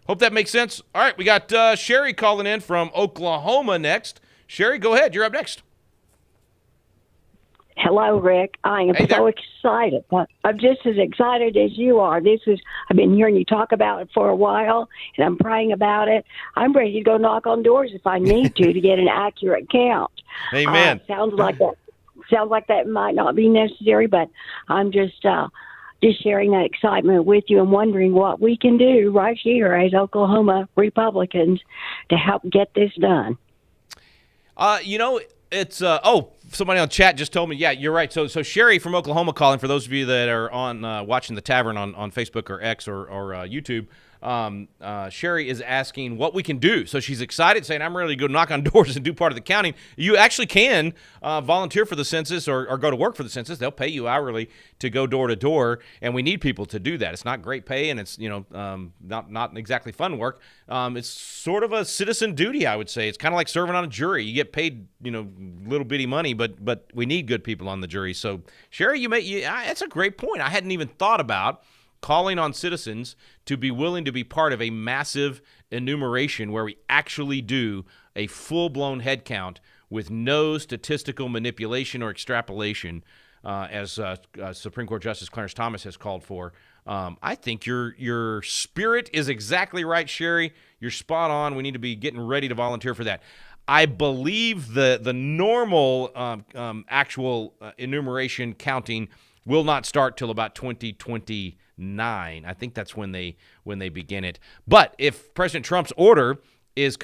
Hope that makes sense. All right, we got Sherry calling in from Oklahoma next. Sherry, go ahead. You're up next. Hello, Rick. I am so excited. I'm just as excited as you are. I've been hearing you talk about it for a while, and I'm praying about it. I'm ready to go knock on doors if I need to get an accurate count. Amen. Sounds like that might not be necessary, but I'm just sharing that excitement with you and wondering what we can do right here as Oklahoma Republicans to help get this done. It's somebody on chat just told me, yeah, you're right. So Sherry from Oklahoma calling, for those of you that are on watching the Tavern on Facebook or X or YouTube, Sherry is asking what we can do. So she's excited, saying, I'm ready to go knock on doors and do part of the counting. You actually can volunteer for the census or go to work for the census. They'll pay you hourly to go door to door, and we need people to do that. It's not great pay, and it's not exactly fun work. It's sort of a citizen duty, I would say. It's kind of like serving on a jury. You get paid, little bitty money, but we need good people on the jury. So Sherry, that's a great point. I hadn't even thought about calling on citizens to be willing to be part of a massive enumeration where we actually do a full-blown head count with no statistical manipulation or extrapolation, as Supreme Court Justice Clarence Thomas has called for. I think your spirit is exactly right, Sherry. You're spot on. We need to be getting ready to volunteer for that. I believe the normal actual enumeration counting will not start till about 2029. I think that's when they begin it. But if President Trump's order is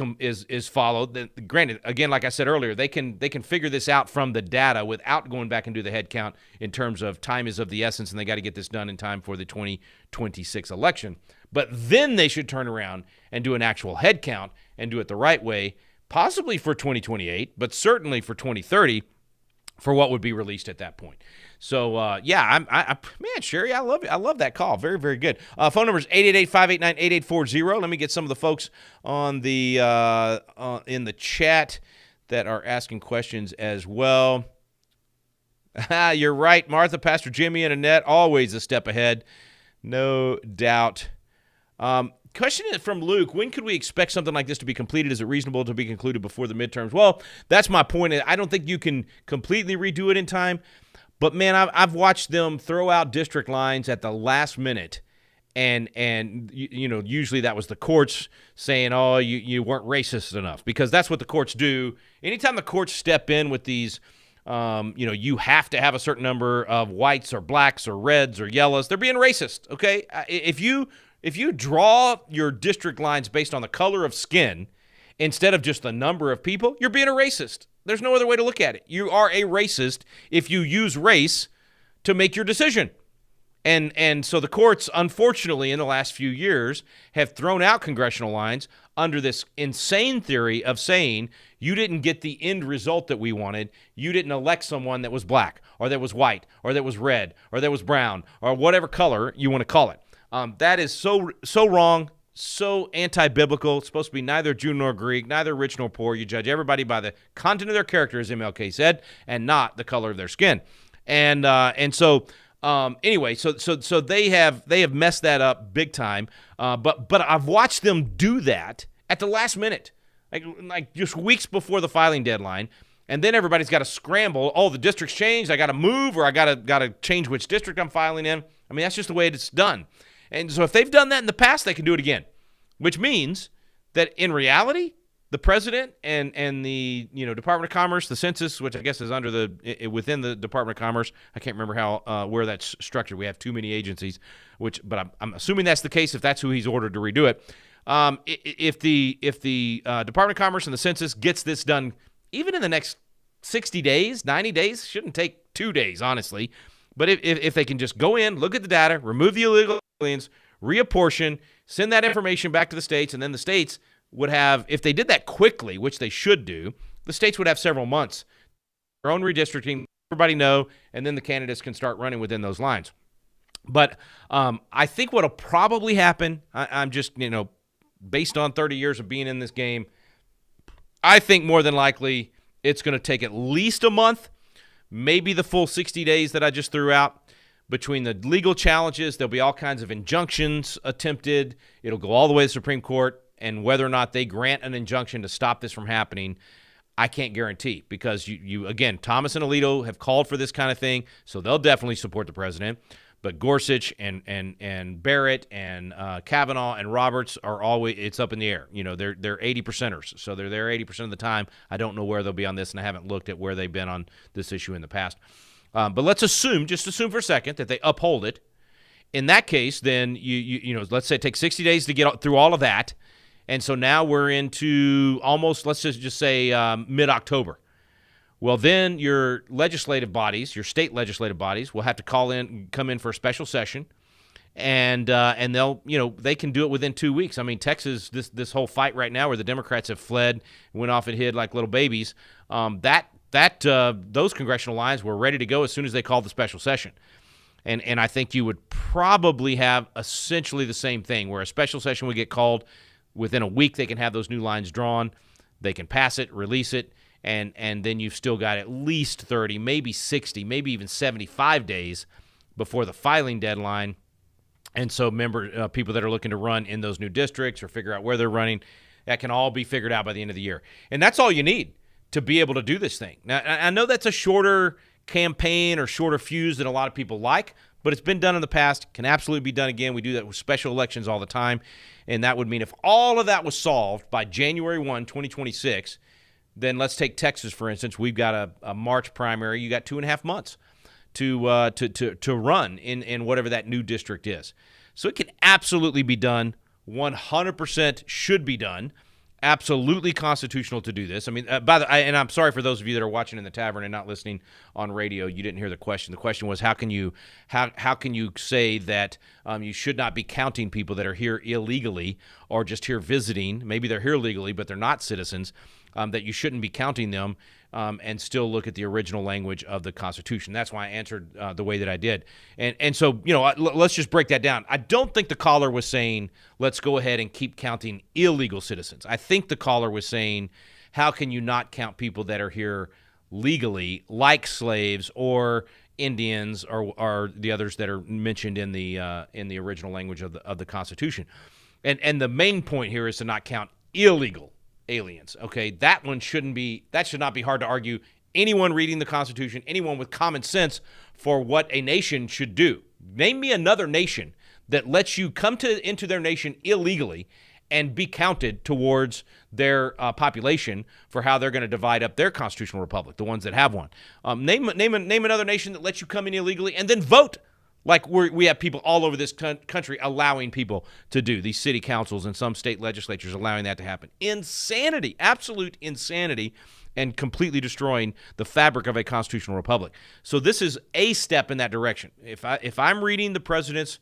followed, then granted, again, like I said earlier, they can figure this out from the data without going back and do the head count in terms of time is of the essence, and they got to get this done in time for the 2026 election. But then they should turn around and do an actual head count and do it the right way, possibly for 2028, but certainly for 2030 for what would be released at that point. So, man, Sherry, I love it. I love that call. Very, very good. Phone number is 888-589-8840. Let me get some of the folks on the in the chat that are asking questions as well. You're right, Martha, Pastor Jimmy, and Annette, always a step ahead. No doubt. Question is from Luke. When could we expect something like this to be completed? Is it reasonable to be concluded before the midterms? Well, that's my point. I don't think you can completely redo it in time. But, man, I've watched them throw out district lines at the last minute. And usually that was the courts saying, oh, you weren't racist enough. Because that's what the courts do. Anytime the courts step in with these, you have to have a certain number of whites or blacks or reds or yellows, they're being racist, okay? If you draw your district lines based on the color of skin instead of just the number of people, you're being a racist. There's no other way to look at it. You are a racist if you use race to make your decision. And so the courts, unfortunately, in the last few years, have thrown out congressional lines under this insane theory of saying you didn't get the end result that we wanted. You didn't elect someone that was black or that was white or that was red or that was brown or whatever color you want to call it. That is so wrong, so anti-biblical. It's supposed to be neither Jew nor Greek, neither rich nor poor. You judge everybody by the content of their character, as MLK said, and not the color of their skin. And so anyway, so they have messed that up big time. But I've watched them do that at the last minute, like just weeks before the filing deadline. And then everybody's got to scramble. Oh, the district's changed. I got to move, or I got to change which district I'm filing in. I mean, that's just the way it's done. And so if they've done that in the past, they can do it again, which means that in reality, the president and the Department of Commerce, the census, which I guess is under within the Department of Commerce. I can't remember where that's structured. We have too many agencies, but I'm assuming that's the case if that's who he's ordered to redo it. If the Department of Commerce and the census gets this done, even in the next 60 days, 90 days, shouldn't take 2 days, honestly. But if they can just go in, look at the data, remove the illegal aliens, reapportion, send that information back to the states, and then the states would have, if they did that quickly, which they should do, the states would have several months. Their own redistricting, everybody know, and then the candidates can start running within those lines. But I think what will probably happen, I'm just, based on 30 years of being in this game, I think more than likely it's going to take at least a month, maybe the full 60 days that I just threw out. Between the legal challenges, there'll be all kinds of injunctions attempted. It'll go all the way to the Supreme Court, and whether or not they grant an injunction to stop this from happening, I can't guarantee, because you again, Thomas and Alito have called for this kind of thing, so they'll definitely support the president. But Gorsuch and Barrett and Kavanaugh and Roberts are always, it's up in the air. They're 80%ers, so they're there 80% of the time. I don't know where they'll be on this, and I haven't looked at where they've been on this issue in the past. But let's just assume for a second that they uphold it. In that case, then let's say it takes 60 days to get through all of that, and so now we're into almost, let's just say mid-October. Well, then your legislative bodies, your state legislative bodies, will have to come in for a special session, and they'll, they can do it within 2 weeks. I mean, Texas, this whole fight right now where the Democrats have fled, went off and hid like little babies, those congressional lines were ready to go as soon as they called the special session. And I think you would probably have essentially the same thing, where a special session would get called within a week. They can have those new lines drawn. They can pass it, release it, and then you've still got at least 30, maybe 60, maybe even 75 days before the filing deadline. And so people that are looking to run in those new districts or figure out where they're running, that can all be figured out by the end of the year. And that's all you need to be able to do this thing. Now, I know that's a shorter campaign or shorter fuse than a lot of people like, but it's been done in the past, can absolutely be done again. We do that with special elections all the time, and that would mean if all of that was solved by January 1, 2026, then let's take Texas, for instance. We've got a March primary. You got 2.5 months to run in whatever that new district is. So it can absolutely be done. 100% should be done. Absolutely constitutional to do this. I mean, and I'm sorry for those of you that are watching in the tavern and not listening on radio. You didn't hear the question. The question was, how can you say that you should not be counting people that are here illegally or just here visiting? Maybe they're here legally, but they're not citizens. That you shouldn't be counting them and still look at the original language of the Constitution. That's why I answered the way that I did. And so, let's just break that down. I don't think the caller was saying, let's go ahead and keep counting illegal citizens. I think the caller was saying, how can you not count people that are here legally, like slaves or Indians or the others that are mentioned in the original language of the Constitution? And the main point here is to not count illegal aliens. Okay, that should not be hard to argue. Anyone reading the Constitution, anyone with common sense for what a nation should do. Name me another nation that lets you come into their nation illegally and be counted towards their population for how they're going to divide up their constitutional republic, the ones that have one. Name another nation that lets you come in illegally and then vote. Like we have people all over this country allowing people to do, these city councils and some state legislatures allowing that to happen. Insanity, absolute insanity, and completely destroying the fabric of a constitutional republic. So this is a step in that direction. If I'm reading the president's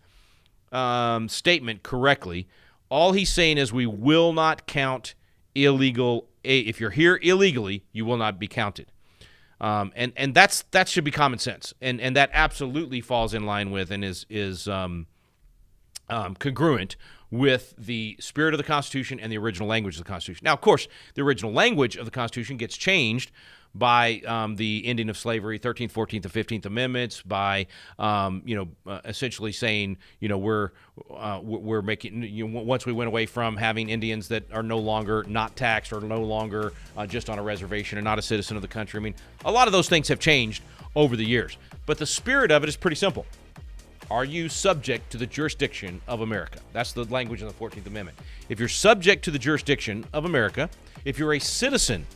statement correctly, all he's saying is we will not count illegal. If you're here illegally, you will not be counted. And that should be common sense, and that absolutely falls in line with and is congruent with the spirit of the Constitution and the original language of the Constitution. Now, of course, the original language of the Constitution gets changed by the ending of slavery, 13th, 14th, and 15th Amendments, by essentially saying we're making once we went away from having Indians that are no longer not taxed or no longer just on a reservation and not a citizen of the country. I mean, a lot of those things have changed over the years, but the spirit of it is pretty simple. Are you subject to the jurisdiction of America? That's the language in the 14th Amendment. If you're subject to the jurisdiction of America, if you're a citizen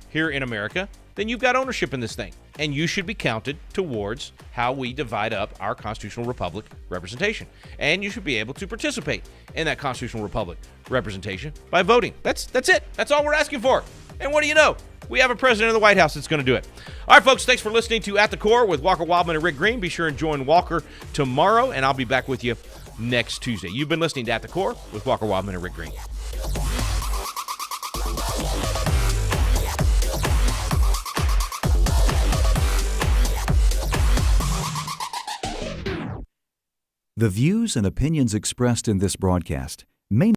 here in America, then you've got ownership in this thing, and you should be counted towards how we divide up our constitutional republic representation. And you should be able to participate in that constitutional republic representation by voting. That's it. That's all we're asking for. And what do you know? We have a president of the White House that's going to do it. All right, folks, thanks for listening to At the Core with Walker Wildmon and Rick Green. Be sure and join Walker tomorrow, and I'll be back with you next Tuesday. You've been listening to At the Core with Walker Wildmon and Rick Green. The views and opinions expressed in this broadcast may